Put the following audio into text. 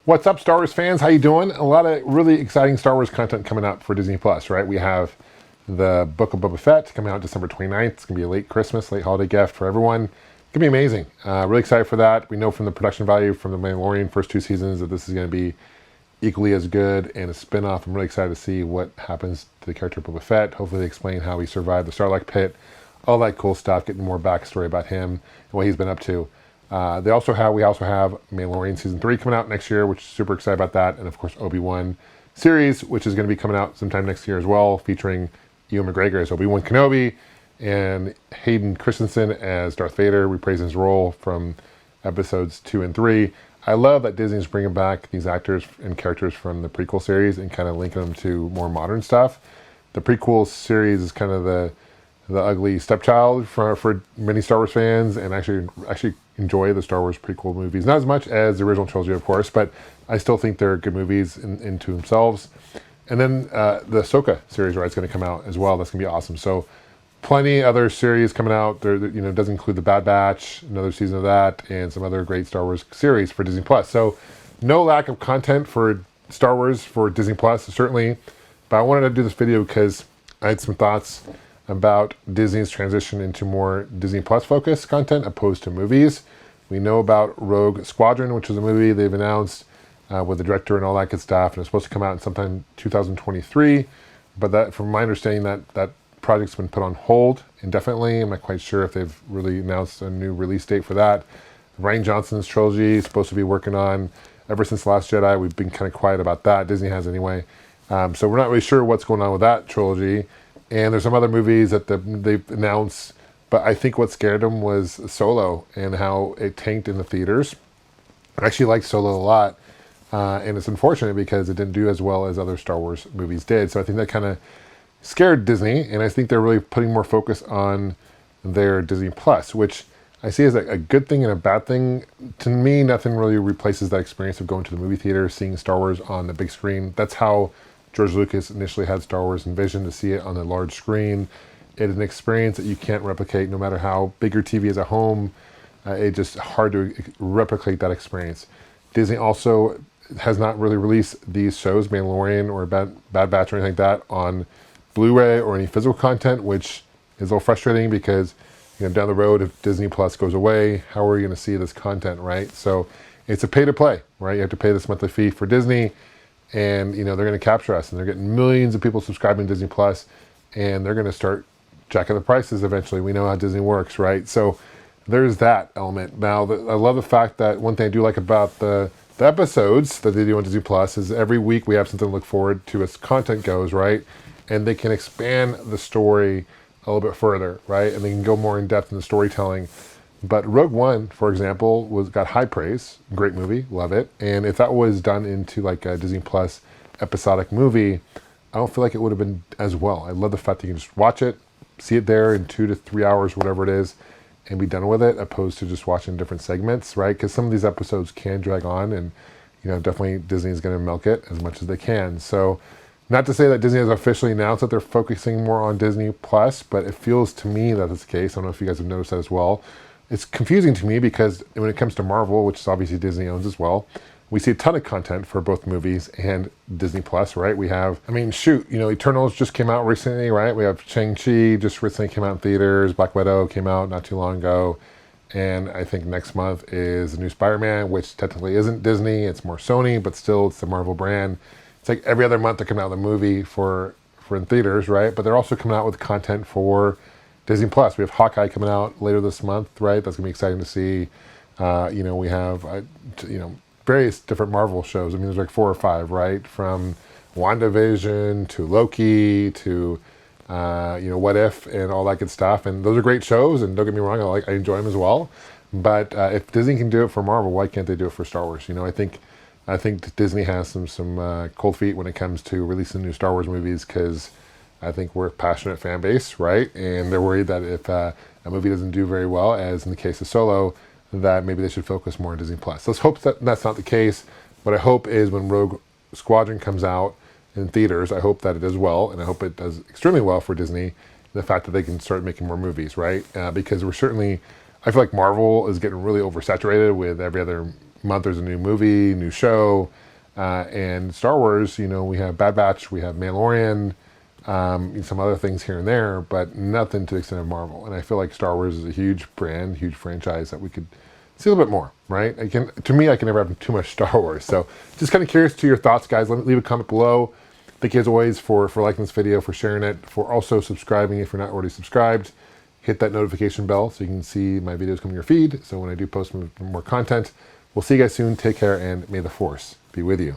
What's up, Star Wars fans? How you doing? A lot of really exciting Star Wars content coming out for Disney Plus, right? We have the Book of Boba Fett coming out December 29th. It's going to be a late Christmas, late holiday gift for everyone. It's going to be amazing. Really excited for that. We know from the production value from The Mandalorian first two seasons that this is going to be equally as good, and a spin-off. I'm really excited to see what happens to the character of Boba Fett. Hopefully they explain how he survived the Sarlacc pit, all that cool stuff, getting more backstory about him and what he's been up to. We also have Mandalorian Season 3 coming out next year, which is super excited about that. And of course, Obi-Wan series, which is going to be coming out sometime next year as well, featuring Ewan McGregor as Obi-Wan Kenobi and Hayden Christensen as Darth Vader, reprising his role from episodes 2 and 3. I love that Disney's bringing back these actors and characters from the prequel series and kind of linking them to more modern stuff. The prequel series is kind of the ugly stepchild for many Star Wars fans, and actually enjoy the Star Wars prequel movies. Not as much as the original trilogy, of course, but I still think they're good movies into themselves. And then the Ahsoka series, right, is going to come out as well. That's going to be awesome. So plenty other series coming out. There, it does include the Bad Batch, another season of that, and some other great Star Wars series for Disney Plus. So no lack of content for Star Wars for Disney Plus, certainly. But I wanted to do this video because I had some thoughts about Disney's transition into more Disney Plus focused content opposed to movies. We know about Rogue Squadron, which is a movie they've announced with the director and all that good stuff, and it's supposed to come out in sometime 2023. But that, from my understanding, that project's been put on hold indefinitely. I'm not quite sure if they've really announced a new release date for that. Rian Johnson's trilogy is supposed to be working on ever since The Last Jedi. We've been kind of quiet about that. Disney has anyway. So we're not really sure what's going on with that trilogy. And there's some other movies that they've announced, but I think what scared them was Solo and how it tanked in the theaters. I actually liked Solo a lot, and it's unfortunate because it didn't do as well as other Star Wars movies did. So I think that kind of scared Disney, and I think they're really putting more focus on their Disney Plus, which I see as a good thing and a bad thing. To me, nothing really replaces that experience of going to the movie theater, seeing Star Wars on the big screen. That's how George Lucas initially had Star Wars envisioned, to see it on a large screen. It is an experience that you can't replicate no matter how big your TV is at home. It's just hard to replicate that experience. Disney also has not really released these shows, Mandalorian or Bad Batch or anything like that, on Blu-ray or any physical content, which is a little frustrating because down the road, if Disney Plus goes away, how are you going to see this content, right? So it's a pay-to-play, right? You have to pay this monthly fee for Disney, and they're going to capture us, and they're getting millions of people subscribing to Disney Plus, and they're going to start jacking the prices eventually. We know how Disney works, right? So there's that element. Now, I love the fact that one thing I do like about the episodes that they do on Disney Plus is every week we have something to look forward to as content goes, right? And they can expand the story a little bit further, right? And they can go more in depth in the storytelling. But Rogue One, for example, got high praise. Great movie, love it. And if that was done into like a Disney Plus episodic movie, I don't feel like it would have been as well. I love the fact that you can just watch it, see it there in 2 to 3 hours, whatever it is, and be done with it, opposed to just watching different segments, right? Because some of these episodes can drag on, and definitely Disney's going to milk it as much as they can. So, not to say that Disney has officially announced that they're focusing more on Disney Plus, but it feels to me that it's the case. I don't know if you guys have noticed that as well. It's confusing to me because when it comes to Marvel, which is obviously Disney owns as well, we see a ton of content for both movies and Disney Plus, right? We have, Eternals just came out recently, right? We have Shang-Chi just recently came out in theaters. Black Widow came out not too long ago. And I think next month is the new Spider-Man, which technically isn't Disney. It's more Sony, but still it's the Marvel brand. It's like every other month they're coming out with a movie for in theaters, right? But they're also coming out with content for Disney Plus. We have Hawkeye coming out later this month, right? That's gonna be exciting to see. We have various different Marvel shows. There's like 4 or 5, right? From WandaVision to Loki to What If and all that good stuff. And those are great shows. And don't get me wrong, I enjoy them as well. But if Disney can do it for Marvel, why can't they do it for Star Wars? I think Disney has some cold feet when it comes to releasing new Star Wars movies, because I think we're a passionate fan base, right? And they're worried that if a movie doesn't do very well, as in the case of Solo, that maybe they should focus more on Disney Plus. Let's hope that that's not the case. What I hope is when Rogue Squadron comes out in theaters, I hope that it does well, and I hope it does extremely well for Disney. The fact that they can start making more movies, right? Because I feel like Marvel is getting really oversaturated with every other month there's a new movie, new show, and Star Wars, you know, we have Bad Batch, we have Mandalorian, some other things here and there, but nothing to the extent of Marvel. And I feel like Star Wars is a huge brand, huge franchise that we could see a little bit more, right? To me, I can never have too much Star Wars. So just kind of curious to your thoughts, guys. Leave a comment below. Thank you as always for liking this video, for sharing it, for also subscribing if you're not already subscribed. Hit that notification bell so you can see my videos come in your feed. So when I do post more content, we'll see you guys soon. Take care, and may the Force be with you.